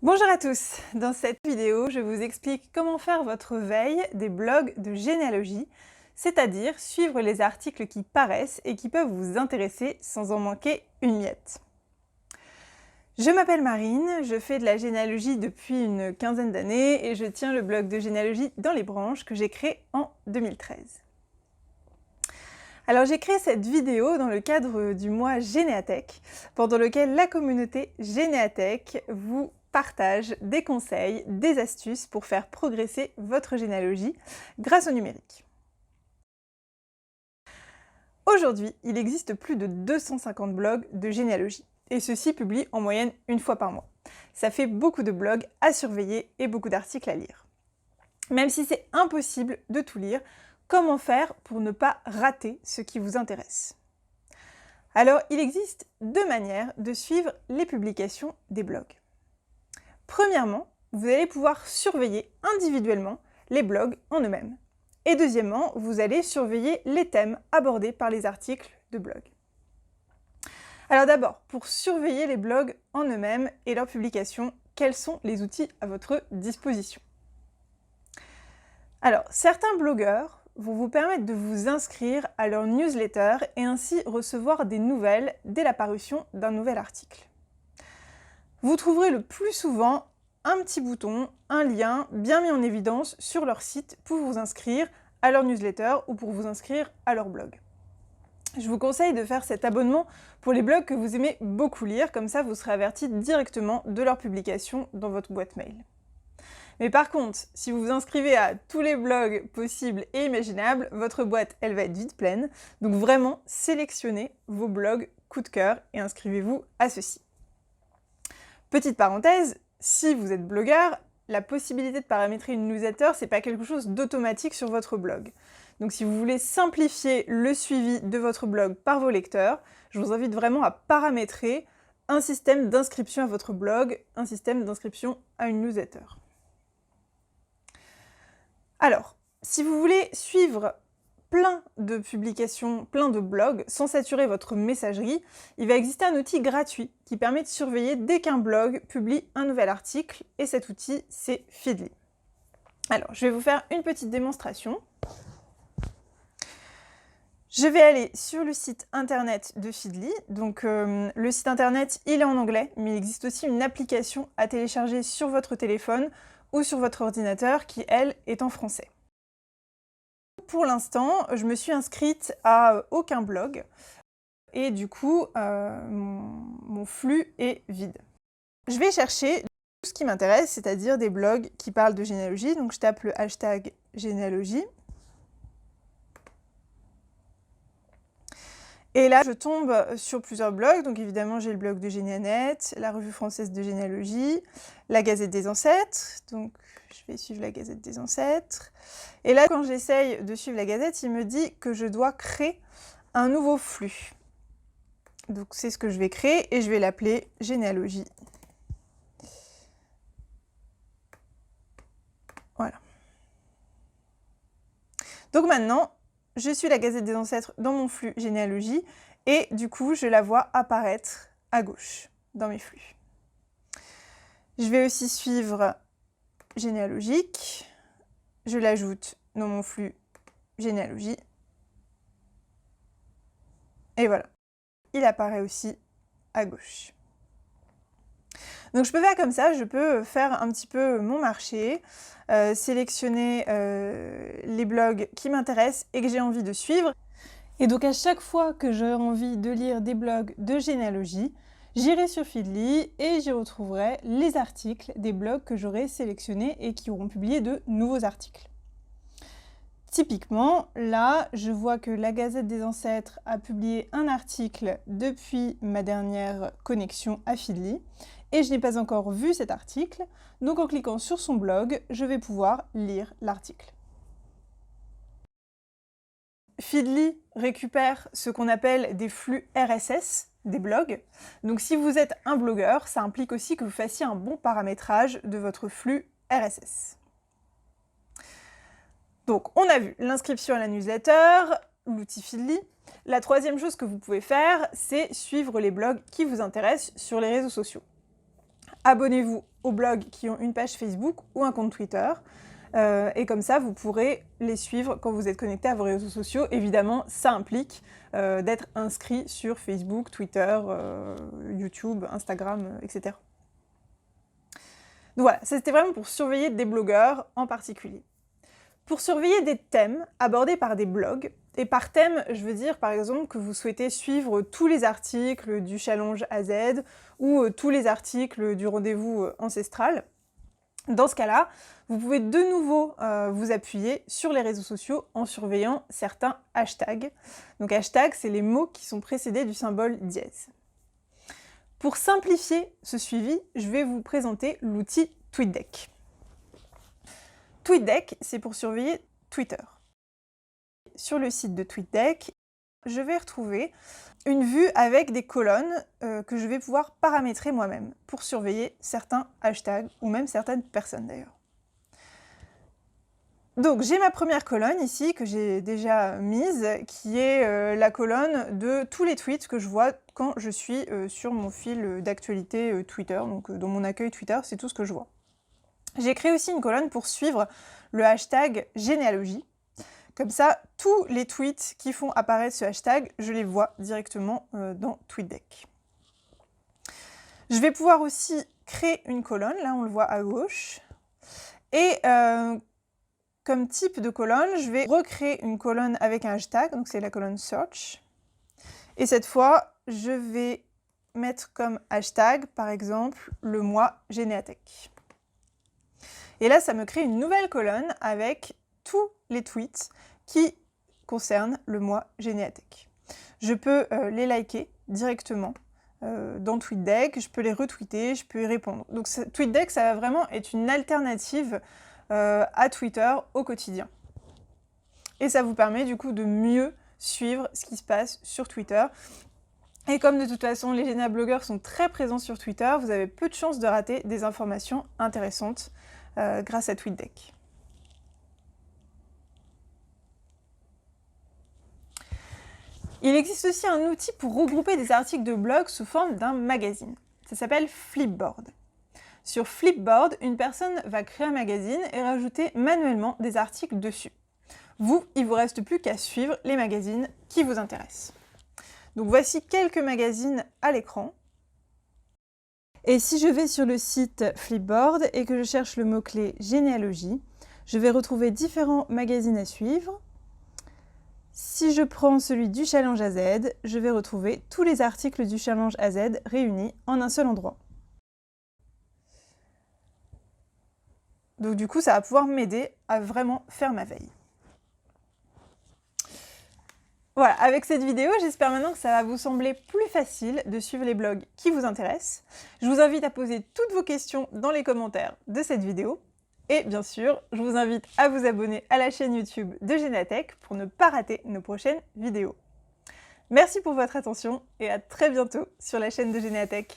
Bonjour à tous! Dans cette vidéo, je vous explique comment faire votre veille des blogs de généalogie, c'est-à-dire suivre les articles qui paraissent et qui peuvent vous intéresser sans en manquer une miette. Je m'appelle Marine, je fais de la généalogie depuis une quinzaine d'années et je tiens le blog de généalogie Dans les branches que j'ai créé en 2013. Alors j'ai créé cette vidéo dans le cadre du mois Généathèque, pendant lequel la communauté Généathèque vous partage des conseils, des astuces pour faire progresser votre généalogie grâce au numérique. Aujourd'hui, il existe plus de 250 blogs de généalogie, et ceux-ci publient en moyenne une fois par mois. Ça fait beaucoup de blogs à surveiller et beaucoup d'articles à lire. Même si c'est impossible de tout lire, comment faire pour ne pas rater ce qui vous intéresse? Alors, il existe deux manières de suivre les publications des blogs. Premièrement, vous allez pouvoir surveiller individuellement les blogs en eux-mêmes. Et deuxièmement, vous allez surveiller les thèmes abordés par les articles de blog. Alors d'abord, pour surveiller les blogs en eux-mêmes et leurs publications, quels sont les outils à votre disposition? Alors, certains blogueurs vont vous permettre de vous inscrire à leur newsletter et ainsi recevoir des nouvelles dès la parution d'un nouvel article. Vous trouverez le plus souvent un petit bouton, un lien bien mis en évidence sur leur site pour vous inscrire à leur newsletter ou pour vous inscrire à leur blog. Je vous conseille de faire cet abonnement pour les blogs que vous aimez beaucoup lire, comme ça vous serez averti directement de leur publication dans votre boîte mail. Mais par contre, si vous vous inscrivez à tous les blogs possibles et imaginables, votre boîte, elle va être vite pleine. Donc vraiment, sélectionnez vos blogs coup de cœur et inscrivez-vous à ceux-ci. Petite parenthèse, si vous êtes blogueur, la possibilité de paramétrer une newsletter, c'est pas quelque chose d'automatique sur votre blog. Donc si vous voulez simplifier le suivi de votre blog par vos lecteurs, je vous invite vraiment à paramétrer un système d'inscription à votre blog, un système d'inscription à une newsletter. Alors, si vous voulez suivre plein de publications, plein de blogs, sans saturer votre messagerie, il va exister un outil gratuit qui permet de surveiller dès qu'un blog publie un nouvel article, et cet outil, c'est Feedly. Alors, je vais vous faire une petite démonstration. Je vais aller sur le site internet de Feedly. Donc, le site internet, il est en anglais, mais il existe aussi une application à télécharger sur votre téléphone ou sur votre ordinateur qui, elle, est en français. Pour l'instant, je me suis inscrite à aucun blog et du coup, mon flux est vide. Je vais chercher tout ce qui m'intéresse, c'est-à-dire des blogs qui parlent de généalogie. Donc je tape le hashtag généalogie. Et là, je tombe sur plusieurs blogs. Donc évidemment, j'ai le blog de Généanet, la revue française de généalogie, la Gazette des ancêtres. Donc je vais suivre la Gazette des ancêtres. Et là, quand j'essaye de suivre la Gazette, il me dit que je dois créer un nouveau flux. Donc c'est ce que je vais créer et je vais l'appeler généalogie. Voilà. Donc maintenant, je suis la Gazette des ancêtres dans mon flux généalogie et du coup, je la vois apparaître à gauche dans mes flux. Je vais aussi suivre généalogique. Je l'ajoute dans mon flux généalogie. Et voilà, il apparaît aussi à gauche. Donc je peux faire comme ça, je peux faire un petit peu mon marché, sélectionner les blogs qui m'intéressent et que j'ai envie de suivre. Et donc à chaque fois que j'aurai envie de lire des blogs de généalogie, j'irai sur Feedly et j'y retrouverai les articles des blogs que j'aurai sélectionnés et qui auront publié de nouveaux articles. Typiquement, là, je vois que la Gazette des ancêtres a publié un article depuis ma dernière connexion à Feedly et je n'ai pas encore vu cet article, donc en cliquant sur son blog, je vais pouvoir lire l'article. Feedly récupère ce qu'on appelle des flux RSS des blogs. Donc si vous êtes un blogueur, ça implique aussi que vous fassiez un bon paramétrage de votre flux RSS. Donc on a vu l'inscription à la newsletter, l'outil Feedly. La troisième chose que vous pouvez faire, c'est suivre les blogs qui vous intéressent sur les réseaux sociaux. abonnez-vous aux blogs qui ont une page Facebook ou un compte Twitter. Et comme ça, vous pourrez les suivre quand vous êtes connecté à vos réseaux sociaux. Évidemment, ça implique d'être inscrit sur Facebook, Twitter, YouTube, Instagram, etc. Donc voilà, c'était vraiment pour surveiller des blogueurs en particulier. Pour surveiller des thèmes abordés par des blogs, et par thème, je veux dire par exemple que vous souhaitez suivre tous les articles du challenge AZ ou tous les articles du rendez-vous ancestral. Dans ce cas-là, vous pouvez de nouveau vous appuyer sur les réseaux sociaux en surveillant certains hashtags. Donc hashtag, c'est les mots qui sont précédés du symbole dièse. Pour simplifier ce suivi, je vais vous présenter l'outil TweetDeck. TweetDeck, c'est pour surveiller Twitter. Sur le site de TweetDeck, je vais retrouver une vue avec des colonnes que je vais pouvoir paramétrer moi-même pour surveiller certains hashtags ou même certaines personnes d'ailleurs. Donc j'ai ma première colonne ici que j'ai déjà mise qui est la colonne de tous les tweets que je vois quand je suis sur mon fil d'actualité Twitter, donc dans mon accueil Twitter, c'est tout ce que je vois. J'ai créé aussi une colonne pour suivre le hashtag généalogie. Comme ça, tous les tweets qui font apparaître ce hashtag, je les vois directement dans TweetDeck. Je vais pouvoir aussi créer une colonne, là on le voit à gauche, et comme type de colonne, je vais recréer une colonne avec un hashtag, donc c'est la colonne search, et cette fois, je vais mettre comme hashtag, par exemple, le mois Généatech. Et là, ça me crée une nouvelle colonne avec tous les tweets qui concernent le mois Généatech. Je peux les liker directement dans TweetDeck, je peux les retweeter, je peux y répondre. Donc TweetDeck, ça va vraiment être une alternative à Twitter au quotidien. Et ça vous permet du coup de mieux suivre ce qui se passe sur Twitter. Et comme de toute façon, les généablogueurs sont très présents sur Twitter, vous avez peu de chances de rater des informations intéressantes grâce à TweetDeck. Il existe aussi un outil pour regrouper des articles de blog sous forme d'un magazine. Ça s'appelle Flipboard. Sur Flipboard, une personne va créer un magazine et rajouter manuellement des articles dessus. Vous, il ne vous reste plus qu'à suivre les magazines qui vous intéressent. Donc voici quelques magazines à l'écran. Et si je vais sur le site Flipboard et que je cherche le mot-clé généalogie, je vais retrouver différents magazines à suivre. Si je prends celui du Challenge AZ, je vais retrouver tous les articles du Challenge AZ réunis en un seul endroit. Donc du coup, ça va pouvoir m'aider à vraiment faire ma veille. Voilà, avec cette vidéo, j'espère maintenant que ça va vous sembler plus facile de suivre les blogs qui vous intéressent. Je vous invite à poser toutes vos questions dans les commentaires de cette vidéo. Et bien sûr, je vous invite à vous abonner à la chaîne YouTube de Généatech pour ne pas rater nos prochaines vidéos. Merci pour votre attention et à très bientôt sur la chaîne de Généatech.